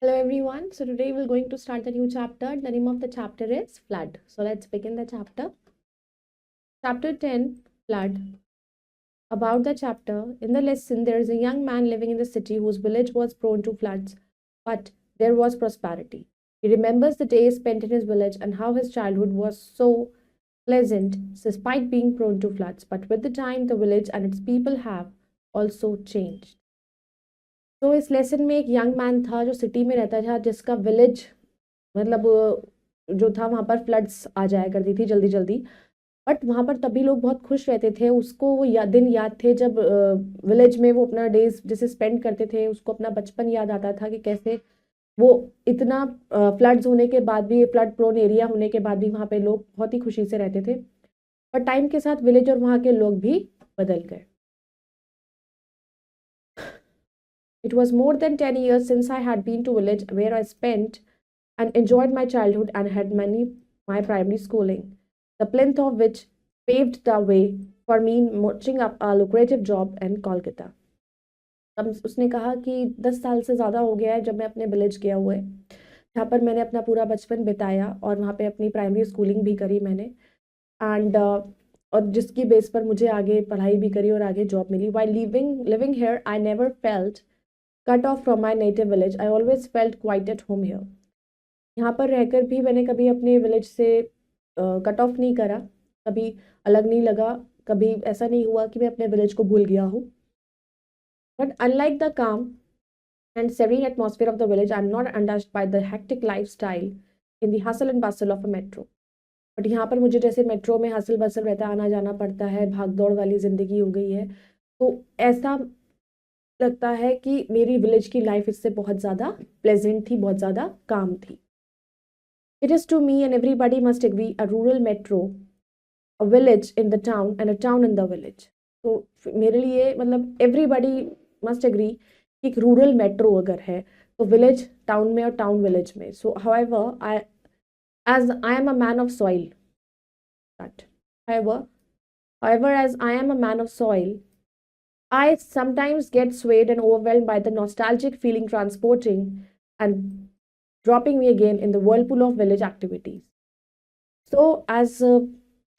Hello everyone. So today we're going to start the new chapter. The name of the chapter is Flood. So let's begin the chapter. Chapter 10, Flood. About the chapter, in the lesson, there is a young man living in the city whose village was prone to floods, but there was prosperity. He remembers the days spent in his village and how his childhood was so pleasant despite being prone to floods. But with the time, the village and its people have also changed. तो इस lesson में एक young man था जो city में रहता था, जिसका विलेज मतलब जो था वहाँ पर फ्लड्स आ जाया करती थी जल्दी जल्दी। बट वहाँ पर तभी लोग बहुत खुश रहते थे। उसको वो दिन याद थे जब विलेज में वो अपना डेज जैसे स्पेंड करते थे। उसको अपना बचपन याद आता था कि कैसे वो इतना फ्लड्स होने के बाद भी, फ्लड प्रोन एरिया होने के बाद भी वहाँ पे लोग बहुत ही खुशी से रहते थे। पर टाइम के साथ विलेज और वहाँ के लोग भी बदल गए। It was more than 10 years since I had been to village where I spent and enjoyed my childhood and had my primary schooling, the plinth of which paved the way for me in matching up a lucrative job in Kolkata. तब उसने कहा कि 10 साल से ज़्यादा हो गया है जब मैं अपने विलेज गया हुआ है, जहाँ पर मैंने अपना पूरा बचपन बिताया और वहाँ पे अपनी प्राइमरी स्कूलिंग भी करी मैंने। एंड और जिसकी बेस पर मुझे आगे पढ़ाई भी करी और आगे जॉब मिली। While living here I never felt cut off from my native village, I always felt quite at home here. यहाँ पर रहकर भी मैंने कभी अपने विलेज से कट ऑफ नहीं करा, कभी अलग नहीं लगा, कभी ऐसा नहीं हुआ कि मैं अपने विलेज को भूल गया हूँ। बट अनलाइक द काम and serene atmosphere of the village, I'm not untouched by the hectic lifestyle in the hustle and bustle of a metro. But यहाँ पर मुझे जैसे मेट्रो में हसल बसल रहता है, आना जाना पड़ता है, भाग दौड़ वाली ज़िंदगी हो गई है, तो ऐसा लगता है कि मेरी विलेज की लाइफ इससे बहुत ज़्यादा प्लेजेंट थी, बहुत ज़्यादा काम थी। It is to me, and everybody must agree, a rural metro, a village in the town and a town in the village. तो मेरे लिए मतलब everybody must agree कि एक रूरल मेट्रो अगर है तो विलेज टाउन में और टाउन विलेज में। सो however I am a man of soil, however as I am a man of soil, I sometimes get swayed and overwhelmed by the nostalgic feeling transporting and dropping me again in the whirlpool of village activities. So as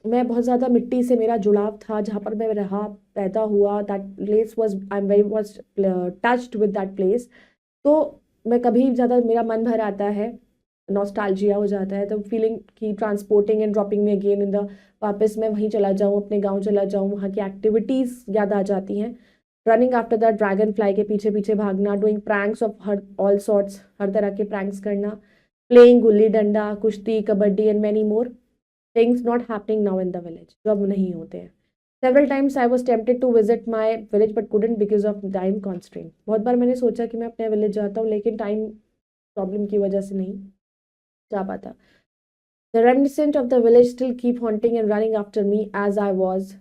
मैं बहुत ज़्यादा मिट्टी से मेरा जुड़ाव था, जहाँ पर मैं रहा पैदा हुआ, that place was I am very much touched with that place. तो मैं कभी ज़्यादा मेरा मन भर आता है, नॉस्टैल्जिया हो जाता है, तो फीलिंग की ट्रांसपोर्टिंग एंड ड्रॉपिंग में अगेन इन द वापस मैं वहीं चला जाऊँ, अपने गांव चला जाऊँ, वहाँ की एक्टिविटीज़ याद आ जाती हैं। Running after the dragonfly के पीछे पीछे भागना, डूइंग प्रैंक्स ऑफ हर ऑल सॉर्ट्स, हर तरह के प्रैंक्स करना, playing gulli danda, kushti, kabaddi and many more things not happening now in the village, जो अब नहीं होते हैं। Several times I was tempted to visit my village but couldn't because of time constraint. बहुत बार मैंने सोचा कि मैं अपने विलेज जाता हूँ, लेकिन टाइम प्रॉब्लम की वजह से नहीं जा पाता। The reminiscent of the village still keep haunting and running after me as I was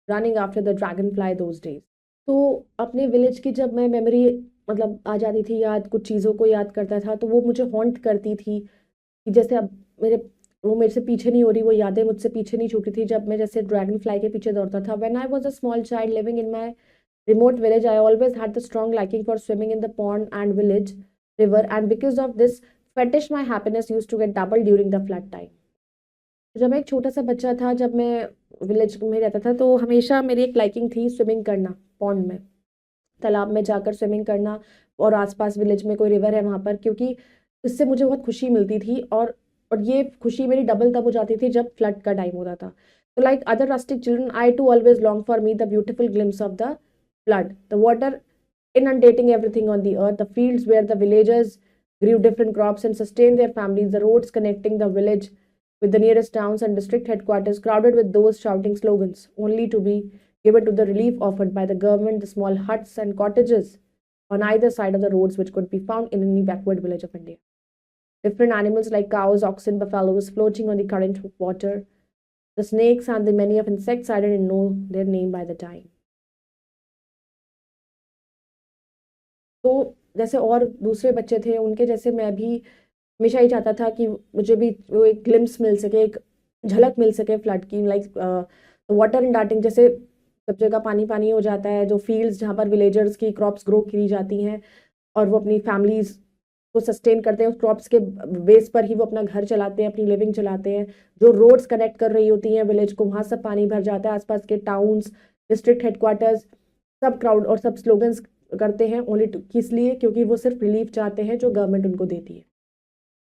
running after the dragonfly those days. तो अपने विलेज की जब मैं मेमोरी मतलब आ जाती थी याद, कुछ चीज़ों को याद करता था, तो वो मुझे हॉन्ट करती थी कि जैसे अब वो मेरे से पीछे नहीं हो रही, वो यादें मुझसे पीछे नहीं छूटी थी जब मैं जैसे ड्रैगन फ्लाई के पीछे दौड़ता था। When I was a small child living in my remote village, I always had the strong liking for swimming in the pond and village river, and because of this fetish my happiness used to get double during the flood time. जब मैं एक छोटा सा बच्चा था, जब मैं village में रहता था, तो हमेशा मेरी एक लाइकिंग थी स्विमिंग करना, पॉन्ड में, तालाब में जाकर स्विमिंग करना, और आसपास विलेज में कोई रिवर है वहाँ पर, क्योंकि इससे मुझे बहुत खुशी मिलती थी। और ये खुशी मेरी डबल तब हो जाती थी जब फ्लड का टाइम होता था। तो like other rustic children I too always long for me the beautiful glimpse of the flood, the water inundating everything on the earth, the fields where the villagers grew different crops and sustained their families, the roads connecting the village with the nearest towns and district headquarters crowded with those shouting slogans, only to be given to the relief offered by the government, the small huts and cottages on either side of the roads which could be found in any backward village of India. Different animals like cows, oxen, buffaloes floating on the current water, the snakes and the many of insects I didn't know their name by the time. तो जैसे और दूसरे बच्चे थे, उनके जैसे मैं भी हमेशा ही चाहता था कि मुझे भी वो एक ग्लिम्स मिल सके, एक झलक मिल सके फ्लड की। लाइक वाटर इन डार्टिंग, जैसे सब जगह पानी पानी हो जाता है, जो फील्ड्स जहाँ पर विलेजर्स की क्रॉप्स ग्रो की जाती हैं और वो अपनी फैमिलीज को सस्टेन करते हैं, उस क्रॉप्स के बेस पर ही वो अपना घर चलाते हैं, अपनी लिविंग चलाते हैं। जो रोड्स कनेक्ट कर रही होती हैं विलेज को, वहाँ सब पानी भर जाता है। आसपास के टाउन्स, डिस्ट्रिक्ट हेडक्वार्टर्स, सब क्राउड और सब स्लोगन्स करते हैं ओनली किस लिए, क्योंकि वो सिर्फ रिलीफ चाहते हैं जो गवर्नमेंट उनको देती है।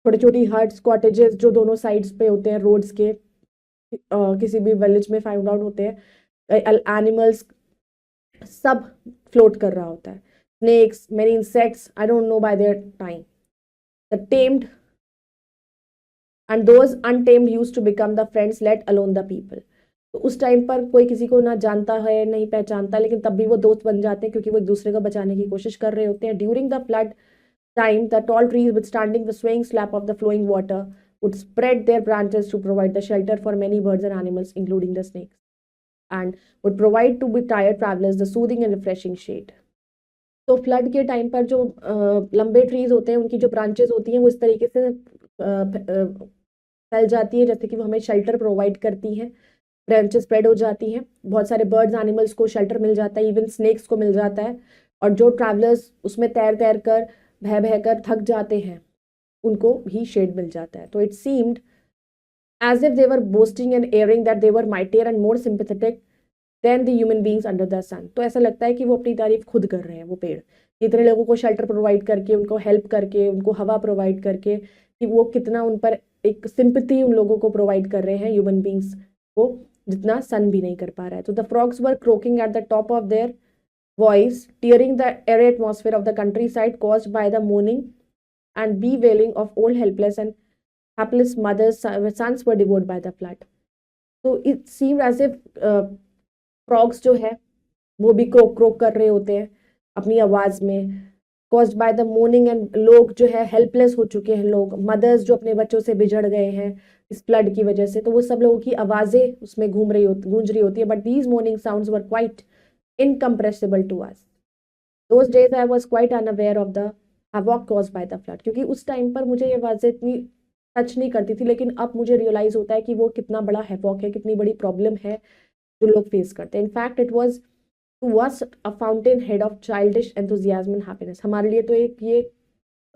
छोटी छोटी हट्स, कॉटेजेस जो दोनों साइड्स पे होते हैं रोड्स के, किसी भी विलेज में फाइंड आउट होते हैं। एनिमल्स सब फ्लोट कर रहा होता है। Snakes, many insects, I don't know by their time, the tamed and those untamed used to become the friends let alone the people. तो उस टाइम पर कोई किसी को ना जानता है, नहीं पहचानता, लेकिन तब भी वो दोस्त बन जाते हैं क्योंकि वो एक दूसरे को बचाने की कोशिश कर रहे होते हैं। During the flood time, the tall trees withstanding the swaying slap of the flowing water would spread their branches to provide the shelter for many birds and animals, including the snakes, and would provide to be tired travelers the soothing and refreshing shade. तो flood के time पर जो लंबे trees होते हैं, उनकी जो branches होती हैं वो इस तरीके से फैल जाती है जैसे कि वो हमें शेल्टर प्रोवाइड करती हैं। ब्रांचेस स्प्रेड हो जाती हैं, बहुत सारे बर्ड्स एनिमल्स को शेल्टर मिल जाता है, इवन स्नेक्स को मिल जाता है। और जो ट्रैवलर्स उसमें तैर तैर कर बह बह कर थक जाते हैं, उनको भी शेड मिल जाता है। तो it seemed as if they were boasting and airing that they were mightier and more sympathetic than the human beings under the sun। तो ऐसा लगता है कि वो अपनी तारीफ खुद कर रहे हैं, वो पेड़ इतने लोगों को शेल्टर प्रोवाइड करके, उनको हेल्प करके, उनको हवा प्रोवाइड करके, कि वो कितना उन पर एक सिंपैथी उन लोगों को प्रोवाइड कर रहे हैं, ह्यूमन बींग्स को, जितना सन भी नहीं कर पा रहा है। तो the frogs were croaking at the top of their voice, tearing the airy atmosphere of the countryside caused by the moaning and bewailing of old helpless and hapless mothers. Sons were devoured by the flood. So it seemed as if frogs जो है वो भी crook crook कर रहे होते हैं अपनी आवाज में, caused by the moaning, and लोग जो है हेल्पलेस हो चुके हैं, लोग मदर्स जो अपने बच्चों से बिछड़ गए हैं इस फ्लड की वजह से, तो वो सब लोगों की आवाजें उसमें गूंज रही होती है। But these morning sounds were quite incompressible to us. Those days I was quite unaware of the havoc caused by the flood, क्योंकि उस टाइम पर मुझे ये आवाज़ें इतनी टच नहीं करती थी, लेकिन अब मुझे रियलाइज होता है कि वो कितना बड़ा हैवॉक है, कितनी बड़ी प्रॉब्लम है जो लोग फेस करते हैं। In fact it was to us a fountainhead of childish enthusiasm and happiness. हमारे लिए तो एक ये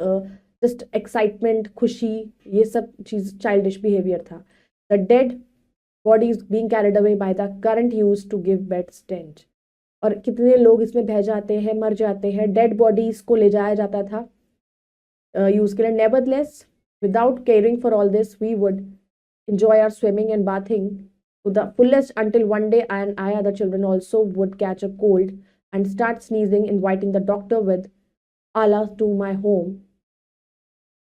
जस्ट एक्साइटमेंट, खुशी, ये सब चीज़ चाइल्डिश बिहेवियर था। The dead bodies being carried away by the current use to give bad stench. और कितने लोग इसमें बह जाते हैं, मर जाते हैं, डेड बॉडीज को ले जाया जाता था यूज के लिए। Nevertheless, without caring for all this, we would enjoy our swimming and bathing to the fullest until one day I and other children also would catch a cold and start sneezing, inviting the doctor with Allah to my home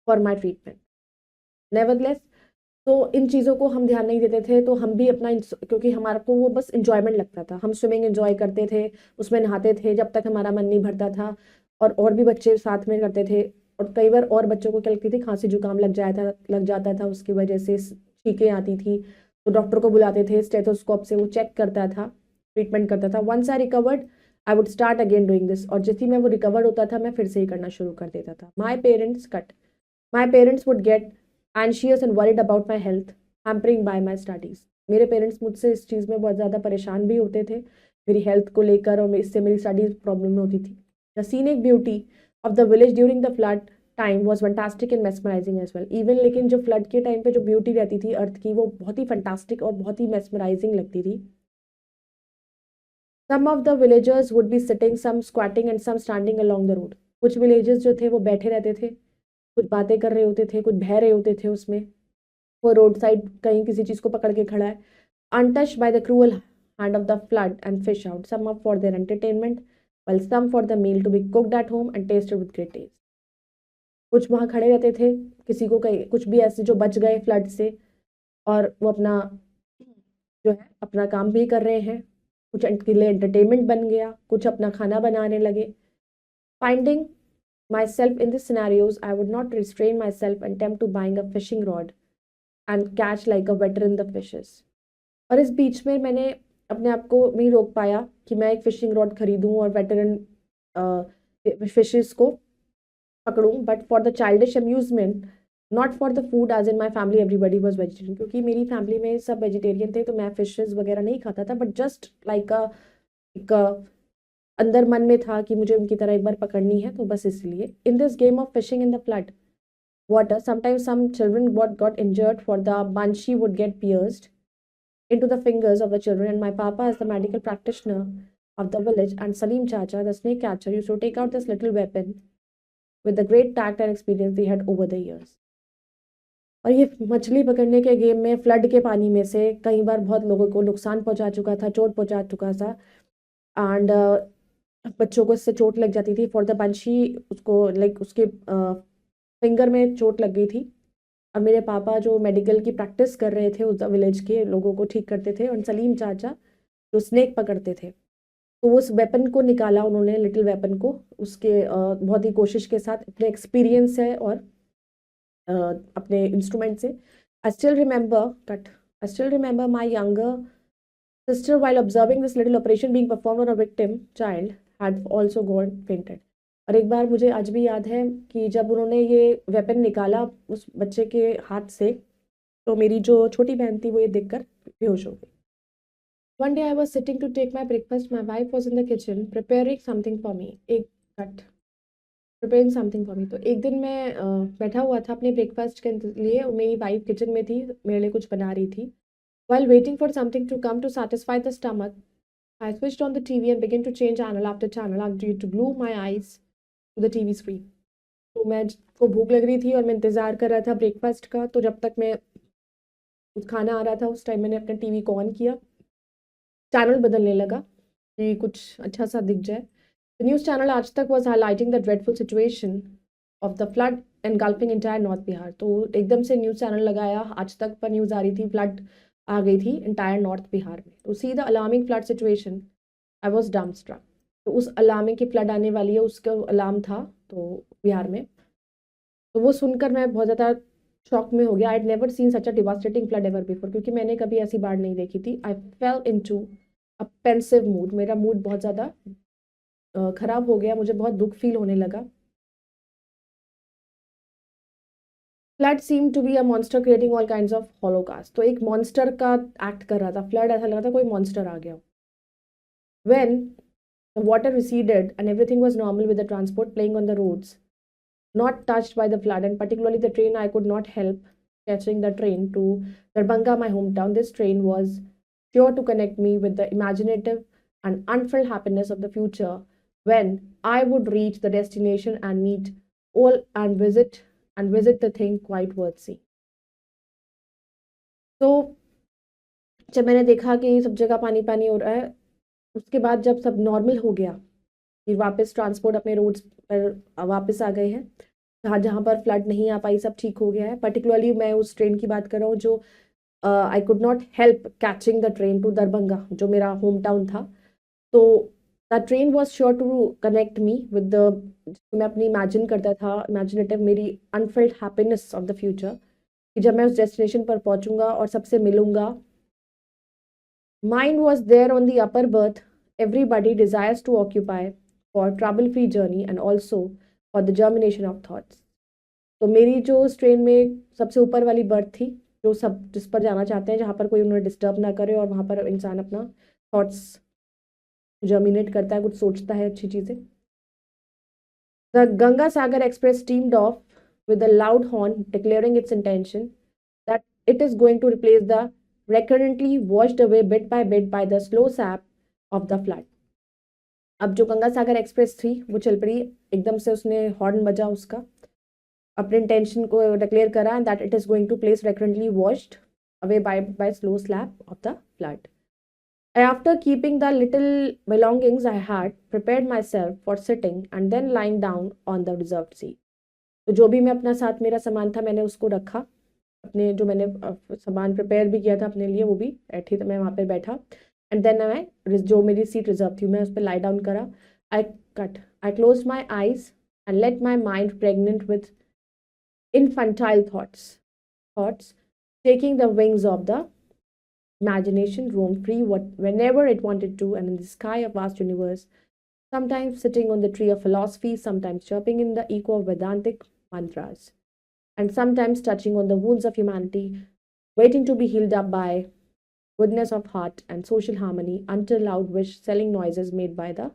for my treatment. Nevertheless, तो इन चीज़ों को हम ध्यान नहीं देते थे, तो हम भी अपना, क्योंकि हमारा को वो बस इंजॉयमेंट लगता था, हम स्विमिंग एंजॉय करते थे, उसमें नहाते थे जब तक हमारा मन नहीं भरता था, और भी बच्चे साथ में करते थे। और कई बार और बच्चों को क्या लगती थी, खांसी जुकाम लग जाता था, उसकी वजह से छींकें आती थी, तो डॉक्टर को बुलाते थे, स्टेथोस्कोप से वो चेक करता था, ट्रीटमेंट करता था। Once I recovered I would start again doing this, और जैसे ही मैं वो रिकवर होता था, मैं फिर से ही करना शुरू कर देता था। My parents would get anxious and worried about my health, hampering by my studies। मेरे पेरेंट्स मुझसे इस चीज़ में बहुत ज़्यादा परेशान भी होते थे, मेरी हेल्थ को लेकर, और इससे मेरी स्टडीज प्रॉब्लम होती थी। The scenic beauty of the village during the flood time was fantastic and mesmerising as well. Even लेकिन जो फ्लड के टाइम पे जो ब्यूटी रहती थी अर्थ की, वो बहुत ही फंटास्टिक और बहुत ही मेस्मराइजिंग लगती थी। Some of the villagers would be sitting, some squatting and some standing along the road. कुछ विलेजर्स जो थे वो बैठे रहते थे, कुछ बातें कर रहे होते थे, कुछ बह रहे होते थे उसमें, वो रोड साइड कहीं किसी चीज़ को पकड़ के खड़ा है। Untouched by the cruel hand of the flood and fish out, sum up for their entertainment while some for the meal to be cooked at home and tasted with great taste। कुछ वहाँ खड़े रहते थे, किसी को कहीं कुछ भी ऐसे जो बच गए फ्लड से, और वो अपना जो है अपना काम भी कर रहे हैं, कुछ के लिए एंटरटेनमेंट बन गया, कुछ अपना खाना बनाने लगे। Finding myself in these scenarios, I would not restrain myself and attempt to buying a fishing rod and catch like a veteran the fishes। और इस बीच में मैंने अपने आप को नहीं रोक पाया कि मैं एक फिशिंग रॉड खरीदूं और वेटरन फिशेस को पकड़ूं, but for the childish amusement, not for the food, as in my family everybody was vegetarian. क्योंकि मेरी फैमिली में सब वेजिटेरियन थे, तो मैं फिशेस वगैरह नहीं खाता था, बट जस्ट लाइक अंदर मन में था कि मुझे उनकी तरह एक बार पकड़नी है, तो बस इसलिए। In this game of fishing in the flood water, sometimes some children got injured, for the banshee would get pierced into the fingers of the children, and my papa, as the medical practitioner of the village, and Salim Chacha, the snake catcher, used to take out this little weapon with the great tact and experience they had over the years. और ये मछली पकड़ने के game में flood के पानी में से कई बार बहुत लोगों को नुकसान पहुंचा चुका था, चोट पहुंचा चुका था, एंड बच्चों को इससे चोट लग जाती थी। फॉर द बंशी, उसको लाइक उसके फिंगर में चोट लग गई थी, और मेरे पापा जो मेडिकल की प्रैक्टिस कर रहे थे उस विलेज के लोगों को ठीक करते थे, और सलीम चाचा जो स्नेक पकड़ते थे, तो उस वेपन को निकाला उन्होंने, लिटिल वेपन को, उसके बहुत ही कोशिश के साथ, अपने एक्सपीरियंस है और अपने इंस्ट्रूमेंट से। I still remember my younger sister, while observing this little operation being performed on a victim child, had also gone fainted. और एक बार मुझे आज भी याद है कि जब उन्होंने ये वेपन निकाला उस बच्चे के हाथ से, तो मेरी जो छोटी बहन थी वो ये देखकर बेहोश हो गई। One day I was sitting to take my breakfast. My wife was in the kitchen preparing something for me. preparing something for me. तो एक दिन मैं बैठा हुआ था अपने ब्रेकफास्ट के लिए, और मेरी वाइफ किचन में थी, मेरे लिए कुछ बना रही थी। While waiting for something to come to satisfy the stomach, I switched on the TV and began to change channel after channel until to glue my eyes to the TV screen. तो मैं को भूख लग रही थी और मैं इंतज़ार कर रहा था ब्रेकफास्ट का, तो जब तक मैं खाना आ रहा था उस टाइम मैंने अपना टीवी को ऑन किया, चैनल बदलने लगा कि कुछ अच्छा सा दिख जाए। The news channel आज तक was highlighting the dreadful situation of the flood engulfing entire North Bihar. तो एकदम से न्यूज़ चैनल लगाया, आज तक पर न्यूज़ आ रही थी, फ्लड आ गई थी इंटायर नॉर्थ बिहार में। तो see the alarming flood situation, I was dumbstruck. तो उस अलार्मिंग की फ्लड आने वाली है उसका अलार्म था तो बिहार में, तो वो सुनकर मैं बहुत ज़्यादा शॉक में हो गया। I had never seen such a devastating flood ever before, क्योंकि मैंने कभी ऐसी बाढ़ नहीं देखी थी। I fell into a pensive mood, मेरा मूड बहुत ज़्यादा खराब हो गया, मुझे बहुत दुख फील होने लगा। Flood seem to be a monster creating all kinds of holocaust. तो एक मॉन्स्टर का एक्ट कर रहा था फ्लड, ऐसा लगा था कोई मॉन्स्टर आ गया। When the water receded and everything was normal with the transport playing on the roads, not touched by the flood, and particularly the train, I could not help catching the train to Darbhanga, my hometown. This train was sure to connect me with the imaginative and unfilled happiness of the future, when I would reach the destination and meet all and visit the thing quite worth seeing. तो जब मैंने देखा कि सब जगह पानी पानी हो रहा है, उसके बाद जब सब नॉर्मल हो गया, फिर वापस ट्रांसपोर्ट अपने रोड्स पर वापस आ गए हैं, जहाँ जहाँ पर फ्लड नहीं आ पाई सब ठीक हो गया है। पर्टिकुलरली मैं उस ट्रेन की बात कर रहा हूँ जो I could not help catching the train to Darbhanga, जो मेरा होम टाउन था। तो the train was sure to connect me with the, मैं अपनी इमेजिन करता था, इमेजिनेटिव मेरी unfilled happiness of the future, कि जब मैं उस डेस्टिनेशन पर पहुँचूंगा और सबसे मिलूंगा। Mine was there on the upper berth. Everybody desires to occupy for trouble-free journey and also for the germination of thoughts. तो मेरी जो उस ट्रेन में सबसे ऊपर वाली बर्थ थी, जो सब जिस पर जाना चाहते हैं, जहाँ पर कोई उन्हें डिस्टर्ब ना करे और वहाँ पर इंसान अपना थॉट्स जर्मिनेट करता है, कुछ सोचता है अच्छी चीज़ें। The Ganga Sagar Express steamed off with a loud horn declaring its intention that it is going to replace the recurrently washed away bit by the slow sap of the flood. अब जो Ganga Sagar express थी वो चल पड़ी, एकदम से उसने horn बजा, उसका अपने इंटेंशन को डिक्लेयर करा, that it is going to place recurrently washed away by slow slap of the flood. After keeping the little belongings I had prepared myself for sitting and then lying down on the reserved seat. तो जो भी मैं अपना साथ मेरा सामान था मैंने उसको रखा, अपने जो मैंने सामान प्रिपेयर भी किया था अपने लिए वो भी बैठी, तो मैं वहाँ पे बैठा, एंड देन मैं जो मेरी सीट रिजर्व थी मैं उस पर लाई डाउन करा। आई close my eyes and let my mind pregnant with infantile thoughts taking the wings of the imagination roam free whenever it wanted to, and in the sky of vast universe, sometimes sitting on the tree of philosophy, sometimes chirping in the echo of Vedantic mantras, and sometimes touching on the wounds of humanity, waiting to be healed up by goodness of heart and social harmony, until loud wish selling noises made by the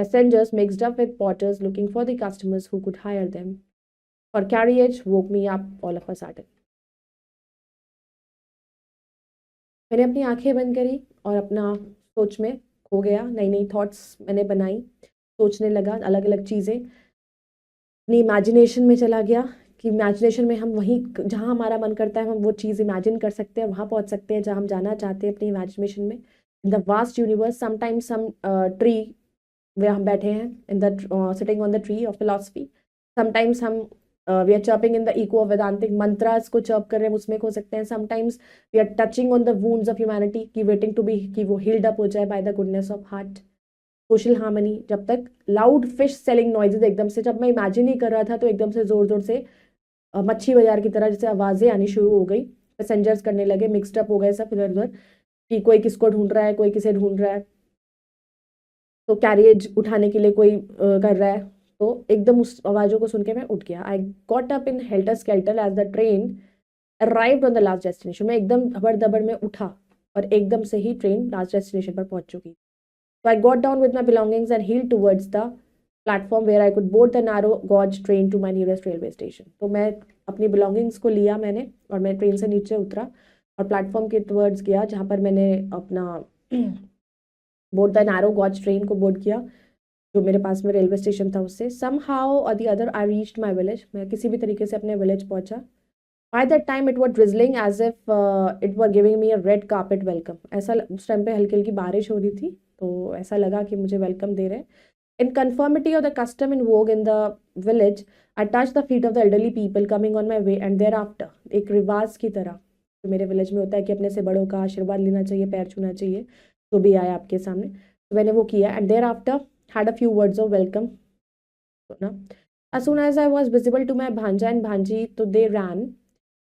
Passengers mixed up with porters looking for the customers who could hire them for carriage woke me up all of a sudden. मैंने अपनी आंखें बंद करी और अपना सोच में खो गया, नई नई थॉट्स मैंने बनाई, सोचने लगा अलग अलग चीज़ें, अपनी इमेजिनेशन में चला गया कि इमेजिनेशन में हम वहीं जहाँ हमारा मन करता है हम वो चीज़ इमेजिन कर सकते हैं, वहाँ पहुँच सकते हैं जहाँ हम जाना चाहते हैं अपनी इमेजिनेशन में। In the vast universe sometimes some tree वे हम बैठे हैं in the sitting on the tree of philosophy, sometimes हम we are chirping in the echo of Vedantic mantras को चर्प कर रहे हैं, उसमें खो सकते हैं। Sometimes we are touching on the wounds of humanity की वेटिंग टू बी कि वो हील्ड अप हो जाए by the goodness of heart. Social harmony, जब तक लाउड फिश सेलिंग नॉइजेज एकदम से, जब मैं इमेजिन ही कर रहा था तो एकदम से ज़ोर ज़ोर से मच्छी बाजार की तरह जैसे आवाज़ें आनी शुरू हो गई, पैसेंजर्स करने लगे, मिक्सड अप हो गए सब इधर उधर कि कोई किसको ढूंढ रहा है, कोई किसे ढूंढ रहा है, तो कैरियज उठाने के लिए कोई कर रहा है। तो एकदम उस आवाज़ों को सुन के मैं उठ गया। I got up in helter skelter as the train arrived on the last destination. मैं एकदम धबड़ धबड़ में उठा और एकदम से ही ट्रेन लास्ट डेस्टिनेशन पर पहुंच चुकी। So I got down with my belongings and heeled towards the platform where I could board the narrow gauge train to my nearest railway station. तो मैं अपनी belongings को लिया मैंने और मैं ट्रेन से नीचे उतरा और प्लेटफॉर्म के टवर्ड्स गया जहाँ पर मैंने अपना board the narrow gauge train को बोर्ड किया जो मेरे पास में रेलवे स्टेशन था उससे। somehow or the other I reached my village. मैं किसी भी तरीके से अपने विलेज पहुँचा। By that time it was drizzling as if it were giving me a red carpet welcome. ऐसा उस टाइम पे हल्की हल्की बारिश हो रही थी तो ऐसा लगा कि मुझे वेलकम दे रहे हैं। In conformity of the custom in vogue in the village, I touched the feet of the elderly people coming on my way and thereafter एक रिवाज की तरह जो मेरे विलेज में होता है कि अपने से बड़ों का आशीर्वाद लेना चाहिए, पैर छूना चाहिए, जो भी आया आपके सामने, तो मैंने वो किया। And thereafter had a few words of welcome. ना as soon as I was visible to my भांजा and भांजी तो they ran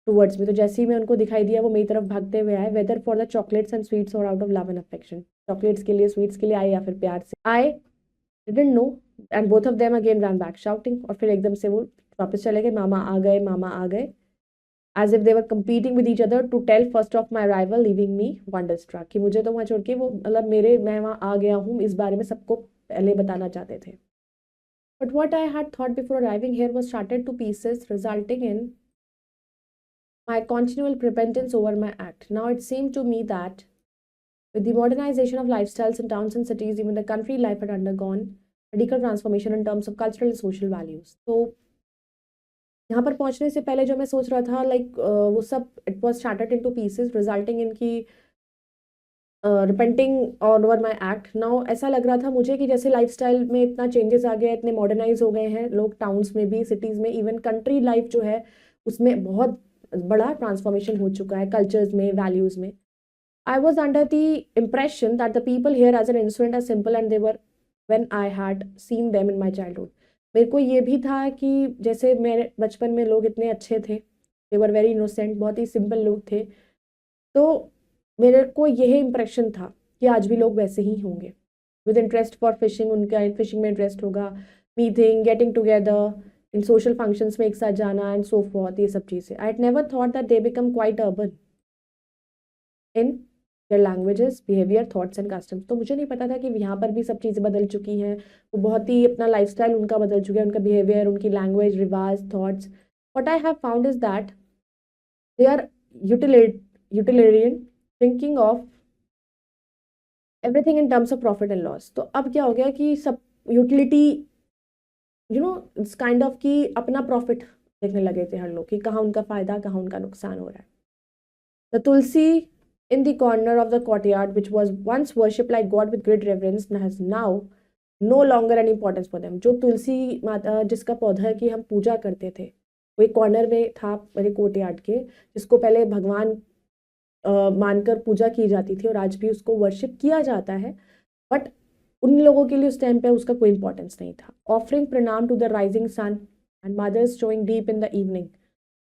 टूवर्ड्स में। तो जैसे ही मैं उनको दिखाई दिया वो मेरी तरफ भागते हुए आए। Whether for the chocolates and sweets और out of love and affection, chocolates के लिए स्वीट्स के लिए आए या फिर प्यार से I didn't know. And both of them again run back shouting, और फिर एकदम से वो वापस चले गए, मामा आ गए, मामा आ गए, as if they were competing with each other to tell first of my arrival leaving me wonderstruck, कि मुझे तो वहाँ छोड़ के वो मतलब मैं वहाँ आ गया हूँ इस बारे में सबको पहले बताना चाहते थे। But what I had thought before arriving here was shattered to pieces resulting in my continual repentance over my act. Now it seemed to me that with the modernization of lifestyles in towns and cities, even the country life had undergone radical transformation in terms of cultural and social values. So यहाँ पर पहुँचने से पहले जो मैं सोच रहा था वो सब it was shattered into pieces, resulting in कि repenting on over my act. Now ऐसा लग रहा था मुझे कि जैसे लाइफस्टाइल में इतना चेंजेस आ गया, इतने मॉडर्नाइज हो गए हैं लोग, टाउन्स में भी, सिटीज़ में, इवन कंट्री लाइफ जो है उसमें बहुत बड़ा ट्रांसफॉर्मेशन हो चुका है कल्चर्स में, वैल्यूज़ में। I was under the impression that the people here as an incident are simple and they were when I had seen them in my childhood. मेरे को ये भी था कि जैसे मेरे बचपन में लोग इतने अच्छे थे, दे वर वेरी इनोसेंट, बहुत ही सिंपल लोग थे, तो मेरे को यही इम्प्रेशन था कि आज भी लोग वैसे ही होंगे, विद इंटरेस्ट फॉर फिशिंग, उनका फिशिंग में इंटरेस्ट होगा, meeting, getting together in social functions में एक साथ जाना एंड सो फॉर्थ, ये सब चीज़ें। आई had never thought that they become quite urban in their languages, behaviour, thoughts and customs. तो मुझे नहीं पता था कि यहाँ पर भी सब चीज़ें बदल चुकी हैं, वो बहुत ही अपना लाइफस्टाइल उनका बदल चुका है, उनका बिहेवियर, उनकी लैंग्वेज, रिवाज, thoughts. What I have found is that they are utilitarian, thinking of everything in terms of profit and loss. तो अब क्या हो गया कि सब यूटिलिटी, इट्स काइंड ऑफ कि अपना प्रॉफिट देखने लगे थे हर लोग कि कहाँ उनका फ़ायदा, कहाँ उनका नुकसान हो रहा है। The Tulsi in the corner of the courtyard, which was once worshipped like God with great reverence, has now no longer any importance for them. जो तुलसी माता जिसका पौधा है कि हम पूजा करते थे, वो एक कॉर्नर में था मेरे कोर्टयार्ड के, जिसको पहले भगवान मानकर पूजा की जाती थी और आज भी उसको वर्शिप किया जाता है, बट उन लोगों के लिए उस टाइम पे उसका कोई इंपॉर्टेंस नहीं था। Offering pranam to the rising sun and mothers showing deep in the evening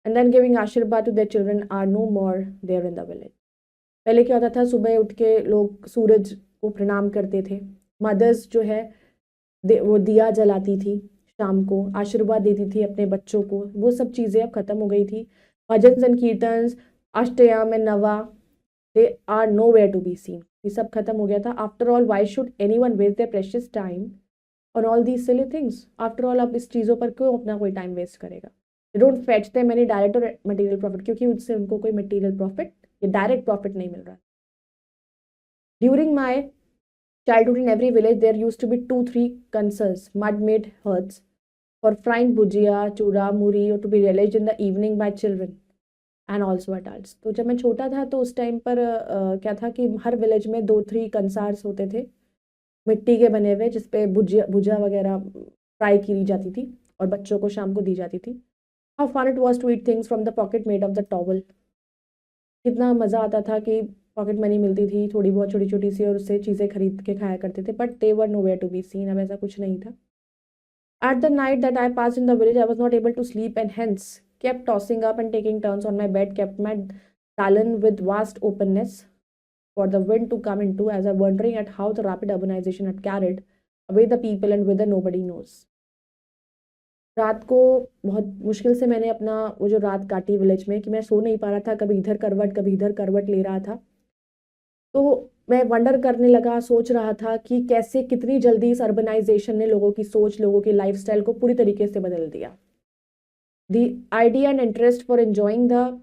and then giving ashirwad to their children are no more there in the village. पहले क्या होता था, सुबह उठ के लोग सूरज को प्रणाम करते थे, मदर्स जो है वो दिया जलाती थी, शाम को आशीर्वाद देती थी अपने बच्चों को, वो सब चीज़ें अब ख़त्म हो गई थी। भजन एंड कीर्तन्स, अष्टयाम एंड नवा, they are nowhere to be seen, ये सब खत्म हो गया था। After all why should anyone waste their precious time on all these silly things. After all, अब इस चीज़ों पर क्यों अपना कोई टाइम वेस्ट करेगा? They don't fetch them any direct or material profit, क्योंकि उससे उनको कोई material profit या direct profit नहीं मिल रहा. During my childhood, in every village there used to be 2-3 concerts, mud-made hearths for frying bhujia, chura, muri, or to be relished in the evening by children and also adults. तो जब मैं छोटा था तो उस time पर क्या था कि हर विलेज में 2-3 कंसार्स होते थे मिट्टी के बने हुए, जिसपे भुजिया वगैरह फ्राई की जाती थी और बच्चों को शाम को दी जाती थी. How fun it was to eat things from the pocket made of the towel. कितना मज़ा आता था कि पॉकेट मनी मिलती थी थोड़ी बहुत छोटी छोटी सी और उससे चीज़ें खरीद के खाया करते थे. But they were nowhere to be seen. अब ऐसा कुछ नहीं था. At the night that I passed in the village, I was not able to sleep and hence kept tossing up and taking turns on my bed, kept my talon with vast openness for the wind to come into, as I wondering at how the rapid urbanization had carried away the people and whither nobody knows. रात को बहुत मुश्किल से मैंने अपना वो जो रात काटी विलेज में कि मैं सो नहीं पा रहा था, कभी इधर करवट कभी इधर करवट ले रहा था. तो मैं वंडर करने लगा, सोच रहा था कि कैसे कितनी जल्दी इस अर्बनाइजेशन ने लोगों की सोच, लोगों की लाइफस्टाइल को पूरी तरीके से बदल दिया. The idea and interest for enjoying the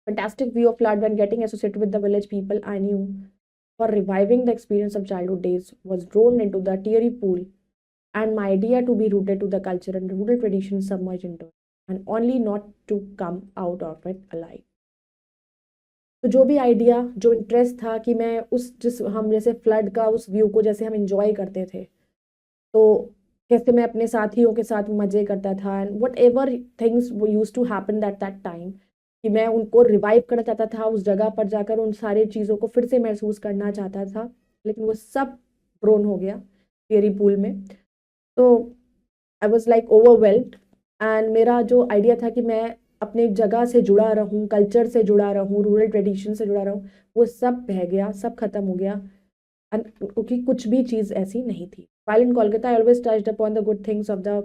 fantastic view of flood when getting associated with the village people I knew for reviving the experience of childhood days was drawn into the teary pool, and my idea to be rooted to the culture and rural traditions submerged into it, and only not to come out of it alive. तो जो भी idea, जो interest था कि मैं हम जैसे flood का उस व्यू को जैसे हम इंजॉय करते थे, तो कैसे मैं अपने साथियों के साथ मज़े करता था एंड वट एवर थिंग्स वो use to happen that time, कि मैं उनको रिवाइव करना चाहता था, उस जगह पर जाकर उन सारी चीज़ों को फिर से महसूस करना चाहता था. लेकिन वो सब ड्रोन हो गया थियरी पूल में. तो I was like overwhelmed. And मेरा जो आइडिया था कि मैं अपने जगह से जुड़ा रहूं, कल्चर से जुड़ा रहूं, रूरल ट्रेडिशन से जुड़ा रहूं, वो सब बह गया, सब खत्म हो गया. क्योंकि कुछ भी चीज़ ऐसी नहीं थी. While in Kolkata, I always touched upon the good things of the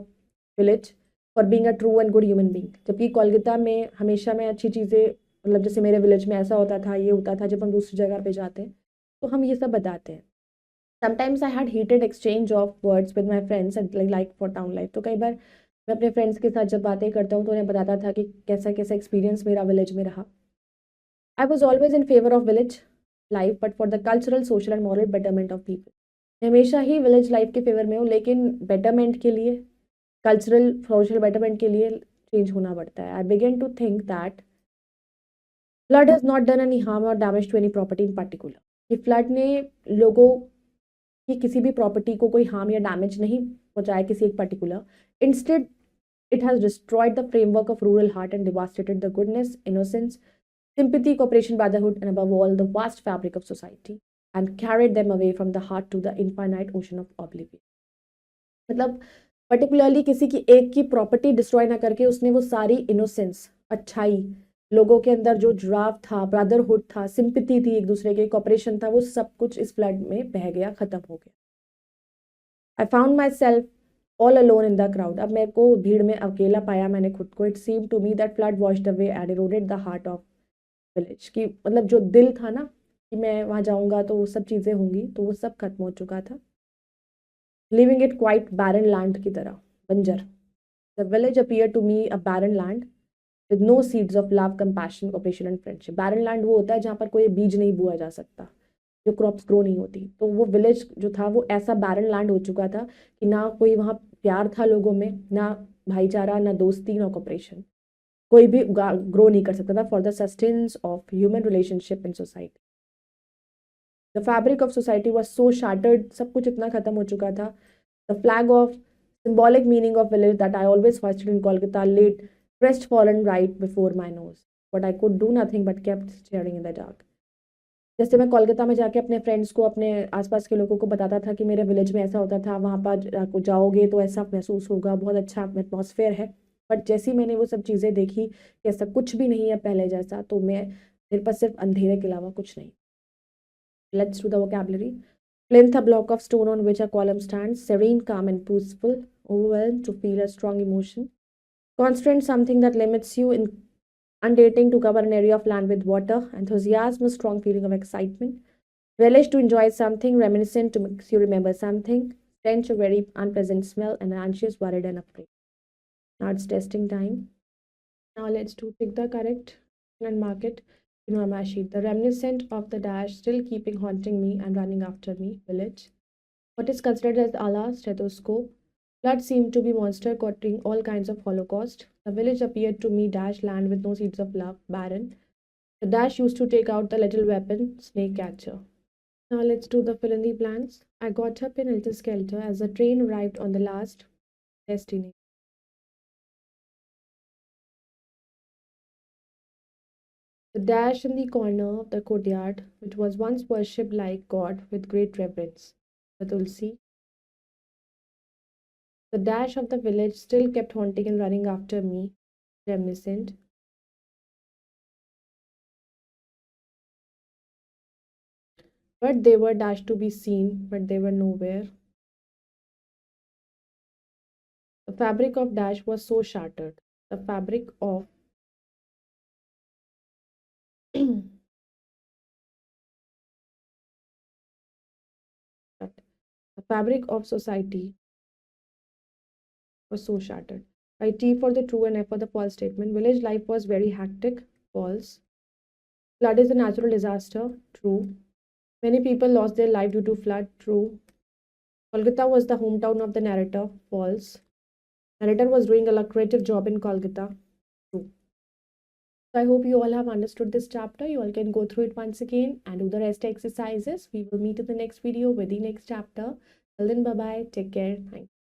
village for being a true and good human being. जबकि कोलकाता में हमेशा मैं अच्छी चीज़ें, मतलब जैसे मेरे विलेज में ऐसा होता था, ये होता था, जब हम दूसरी जगह पे जाते हैं तो हम ये सब बताते हैं. Sometimes I had heated exchange of words with my friends and like for town life. तो कई बार मैं अपने फ्रेंड्स के साथ जब बातें करता हूँ तो उन्हें बताता था कि कैसा कैसा एक्सपीरियंस मेरा विलेज में रहा. I was always in favor of village life, but for the cultural, social and moral betterment of people. हमेशा ही विलेज लाइफ के फेवर में हूँ, लेकिन बेटरमेंट के लिए, कल्चरल सोशल बेटरमेंट के लिए चेंज होना पड़ता है. I began to think that flood has not done any harm और damage to any property in particular. कि फ्लड ने लोगों की किसी भी प्रॉपर्टी को कोई हार्म या डैमेज नहीं पहुंचाया किसी एक particular. Instead it has destroyed the framework of rural heart and devastated the goodness, innocence, sympathy, cooperation, brotherhood, and above all, the vast fabric of society, and carried them away from the heart to the infinite ocean of oblivion. मतलब particularly किसी की एक की property destroy ना करके उसने वो सारी इनोसेंस, अच्छाई, लोगों के अंदर जो जुड़ाव था, ब्रदरहुड था, सिंपैथी थी, एक दूसरे के कॉपरेशन था, वो सब कुछ इस फ्लड में बह गया, खत्म हो गया. I found my self all alone in the crowd. अब मेरे को भीड़ में अकेला पाया मैंने खुद को. It seem to me that flood washed away and eroded the heart of village. कि मतलब जो दिल था ना कि मैं वहाँ जाऊँगा तो वो सब चीज़ें होंगी, तो वो सब खत्म हो चुका था. Living it quite barren land की तरह, बंजर. The village appear to me a barren land with no seeds of love, compassion, cooperation and friendship. Barren land वो होता है जहाँ पर कोई बीज नहीं बोया जा सकता, जो क्रॉप्स ग्रो नहीं होती. तो वो विलेज जो था वो ऐसा बैरन लैंड हो चुका था कि ना कोई वहाँ प्यार था लोगों में, ना भाईचारा, ना दोस्ती, ना कॉपरेशन. कोई भी ग्रो नहीं कर सकता था for the sustenance of human relationship in society. The fabric of society was so shattered. सब कुछ इतना खत्म हो चुका था. The flag of symbolic meaning of village that I always hoisted in Kolkata laid crestfallen right before my nose, but I could do nothing but kept staring in the dark. जैसे मैं कोलकाता में जाके अपने फ्रेंड्स को, अपने आसपास के लोगों को बताता था कि मेरे विलेज में ऐसा होता था, वहाँ पर जाओगे तो ऐसा महसूस होगा, बहुत अच्छा एटमॉस्फेयर है. बट जैसे ही मैंने वो सब चीज़ें देखी कि ऐसा कुछ भी नहीं है पहले जैसा, तो मेरे पास सिर्फ अंधेरे के अलावा कुछ नहीं. Let's do the vocabulary. Plinth, a block of stone on which a column stands, serene, calm and peaceful, overwhelmed to feel a strong emotion. Constraint, something that limits you in undating to cover an area of land with water. Enthusiasm, a strong feeling of excitement. Relish, to enjoy something. Reminiscent, to make you remember something. stench, a very unpleasant smell, and anxious, worried, and afraid. Now it's testing time. Now let's do tick the correct and mark it in my sheet. The reminiscent of the dash still keeping haunting me and running after me. Village. What is considered as Allah stethoscope. Blood seemed to be monster causing all kinds of holocaust. The village appeared to me dash land with no seeds of love, barren. The dash used to take out the little weapon, snake catcher. Now let's do the fill in the blanks. I got up in helter skelter as the train arrived on the last destination. The dash in the corner of the courtyard, which was once worshipped like God with great reverence. The Tulsi. The dash of the village still kept haunting and running after me, reminiscent. But they were dashed to be seen, but they were nowhere. The fabric of dash was so shattered. The fabric of the fabric of society was so shattered. I T for the true and F for the false statement. Village life was very hectic. False. Flood is a natural disaster. True. Many people lost their life due to flood. True. Kolkata was the hometown of the narrator. False. Narrator was doing a lucrative job in Kolkata. True. So I hope you all have understood this chapter. You all can go through it once again and do the rest exercises. We will meet in the next video with the next chapter. Till then, bye-bye. Take care. Thank you.